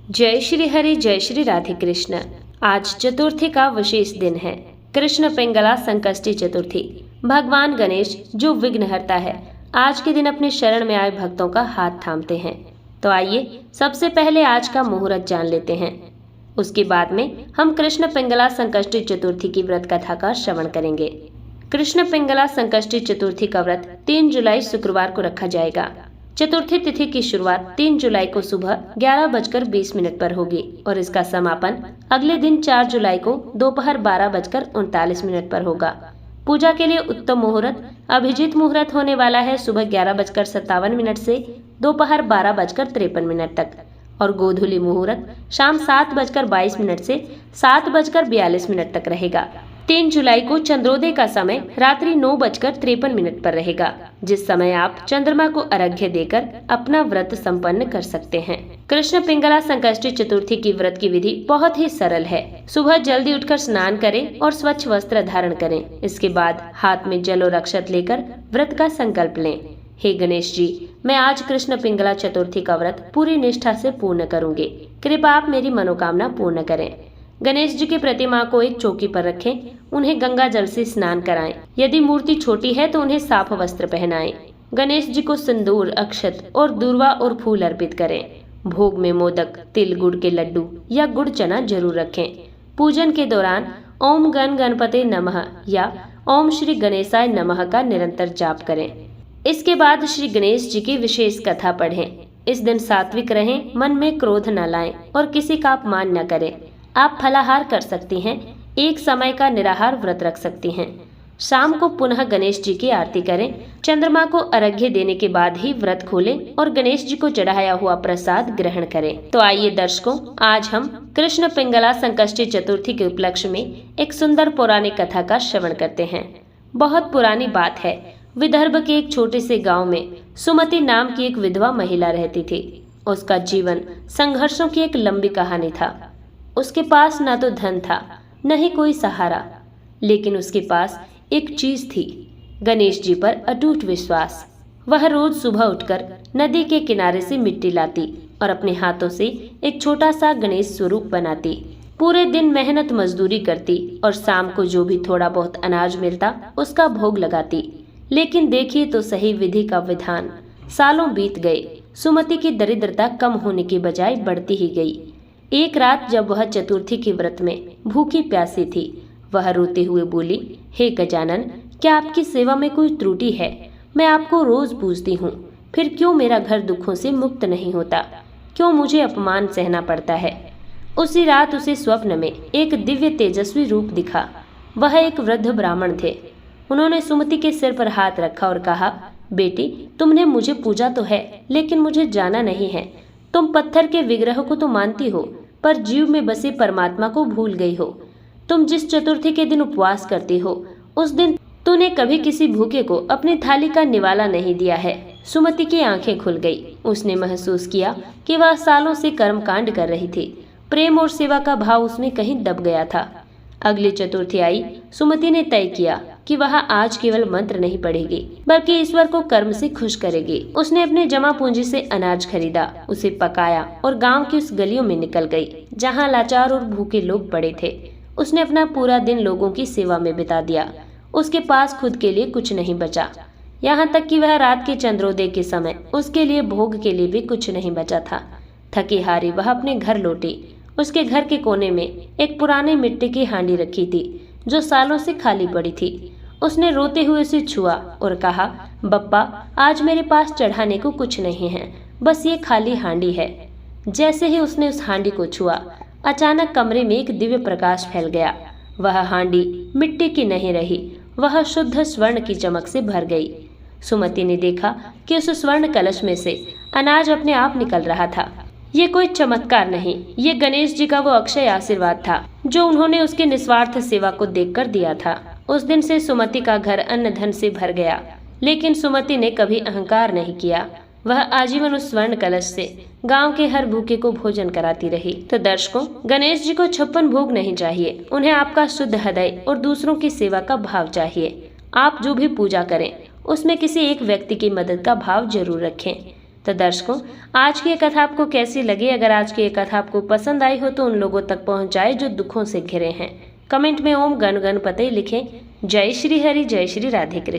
जय श्री हरि जय श्री राधे कृष्ण। आज चतुर्थी का विशेष दिन है। कृष्ण पिंगला संकष्टी चतुर्थी। भगवान गणेश जो विघ्नहर्ता है, आज के दिन अपने शरण में आए भक्तों का हाथ थामते हैं। तो आइए सबसे पहले आज का मुहूर्त जान लेते हैं। उसके बाद में हम कृष्ण पिंगला संकष्टी चतुर्थी की व्रत कथा का श्रवण करेंगे। कृष्ण पिंगला संकष्टी चतुर्थी का व्रत 3 जुलाई शुक्रवार को रखा जाएगा। चतुर्थी तिथि की शुरुआत 3 जुलाई को सुबह 11:20 पर होगी और इसका समापन अगले दिन 4 जुलाई को दोपहर 12:39 पर होगा। पूजा के लिए उत्तम मुहूर्त अभिजीत मुहूर्त होने वाला है सुबह 11:57 से दोपहर 12:53 तक और गोधूली मुहूर्त शाम 7:22 से 7:42 तक रहेगा। 3 जुलाई को चंद्रोदय का समय रात्रि 9:53 पर रहेगा, जिस समय आप चंद्रमा को अर्घ्य देकर अपना व्रत संपन्न कर सकते हैं। कृष्ण पिंगला संकष्टी चतुर्थी की व्रत की विधि बहुत ही सरल है। सुबह जल्दी उठकर स्नान करें और स्वच्छ वस्त्र धारण करें। इसके बाद हाथ में जल और अक्षत लेकर व्रत का संकल्प लें। हे गणेश जी, मैं आज कृष्ण पिंगला चतुर्थी का व्रत पूरी निष्ठा से पूर्ण करूंगी। कृपया आप मेरी मनोकामना पूर्ण करें। गणेश जी की प्रतिमा को एक चौकी पर रखें। उन्हें गंगा जल से स्नान कराएं। यदि मूर्ति छोटी है तो उन्हें साफ वस्त्र पहनाएं। गणेश जी को सिंदूर, अक्षत और दूर्वा और फूल अर्पित करें। भोग में मोदक, तिल गुड़ के लड्डू या गुड़ चना जरूर रखें। पूजन के दौरान ओम गण गणपते नमः या ओम श्री गणेशाय नमः का निरंतर जाप करें। इसके बाद श्री गणेश जी की विशेष कथा पढ़ें। इस दिन सात्विक रहें, मन में क्रोध न लाएं और किसी का अपमान न करें। आप फलाहार कर सकती हैं, एक समय का निराहार व्रत रख सकती हैं। शाम को पुनः गणेश जी की आरती करें। चंद्रमा को अर्घ्य देने के बाद ही व्रत खोलें और गणेश जी को चढ़ाया हुआ प्रसाद ग्रहण करें। तो आइए दर्शकों, आज हम कृष्ण पिंगला संकष्टी चतुर्थी के उपलक्ष्य में एक सुंदर पौराणिक कथा का श्रवण करते हैं। बहुत पुरानी बात है। विदर्भ के एक छोटे से गाँव में सुमति नाम की एक विधवा महिला रहती थी। उसका जीवन संघर्षों की एक लंबी कहानी था। उसके पास न तो धन था, न ही कोई सहारा, लेकिन उसके पास एक चीज थी, गणेश जी पर अटूट विश्वास। वह रोज सुबह उठकर नदी के किनारे से मिट्टी लाती और अपने हाथों से एक छोटा सा गणेश स्वरूप बनाती। पूरे दिन मेहनत मजदूरी करती और शाम को जो भी थोड़ा बहुत अनाज मिलता उसका भोग लगाती। लेकिन देखिए तो सही विधि का विधान। सालों बीत गए, सुमति की दरिद्रता कम होने की बजाय बढ़ती ही गई। एक रात जब वह चतुर्थी के व्रत में भूखी प्यासी थी, वह रोते हुए बोली, हे गजानन, क्या आपकी सेवा में कोई त्रुटि है? मैं आपको रोज पूजती हूँ, फिर क्यों मेरा घर दुखों से मुक्त नहीं होता? क्यों मुझे अपमान सहना पड़ता है? उसी रात उसे स्वप्न में एक दिव्य तेजस्वी रूप दिखा। वह एक वृद्ध ब्राह्मण थे। उन्होंने सुमति के सिर पर हाथ रखा और कहा, बेटी, तुमने मुझे पूजा तो है, लेकिन मुझे जाना नहीं है। तुम पत्थर के विग्रह को तो मानती हो, पर जीव में बसे परमात्मा को भूल गई हो। तुम जिस चतुर्थी के दिन उपवास करती हो, उस दिन तूने कभी किसी भूखे को अपनी थाली का निवाला नहीं दिया है। सुमति की आंखें खुल गई। उसने महसूस किया कि वह सालों से कर्मकांड कर रही थी। प्रेम और सेवा का भाव उसमें कहीं दब गया था। अगली चतुर्थी आई। सुमति ने तय किया कि वह आज केवल मंत्र नहीं पढ़ेगी, बल्कि ईश्वर को कर्म से खुश करेगी। उसने अपने जमा पूंजी से अनाज खरीदा, उसे पकाया और गांव की उस गलियों में निकल गई जहां लाचार और भूखे लोग पड़े थे। उसने अपना पूरा दिन लोगों की सेवा में बिता दिया। उसके पास खुद के लिए कुछ नहीं बचा, यहाँ तक कि वह रात के चंद्रोदय के समय उसके लिए भोग के लिए भी कुछ नहीं बचा था। थकी हारी वह अपने घर लौटी। उसके घर के कोने में एक पुरानी मिट्टी की हांडी रखी थी, जो सालों से खाली पड़ी थी। उसने रोते हुए उसे छुआ और कहा, बप्पा, आज मेरे पास चढ़ाने को कुछ नहीं है, बस ये खाली हांडी है। जैसे ही उसने उस हांडी को छुआ, अचानक कमरे में एक दिव्य प्रकाश फैल गया। वह हांडी मिट्टी की नहीं रही, वह शुद्ध स्वर्ण की चमक से भर गई। सुमति ने देखा कि उस स्वर्ण कलश में से अनाज अपने आप निकल रहा था। ये कोई चमत्कार नहीं, ये गणेश जी का वो अक्षय आशीर्वाद था जो उन्होंने उसके निस्वार्थ सेवा को देखकर दिया था। उस दिन से सुमति का घर अन्न धन से भर गया, लेकिन सुमति ने कभी अहंकार नहीं किया। वह आजीवन उस स्वर्ण कलश से गांव के हर भूखे को भोजन कराती रही। तो दर्शकों, गणेश जी को 56 भोग नहीं चाहिए, उन्हें आपका शुद्ध हृदय और दूसरों की सेवा का भाव चाहिए। आप जो भी पूजा करें उसमें किसी एक व्यक्ति की मदद का भाव जरूर रखें। तो दर्शकों, आज की ये कथा आपको कैसी लगी? अगर आज की ये कथा आपको पसंद आई हो तो उन लोगों तक पहुंचाए जो दुखों से घिरे हैं। कमेंट में ओम गण गणपते लिखें। जय श्री हरि, जय श्री राधे कृष्ण।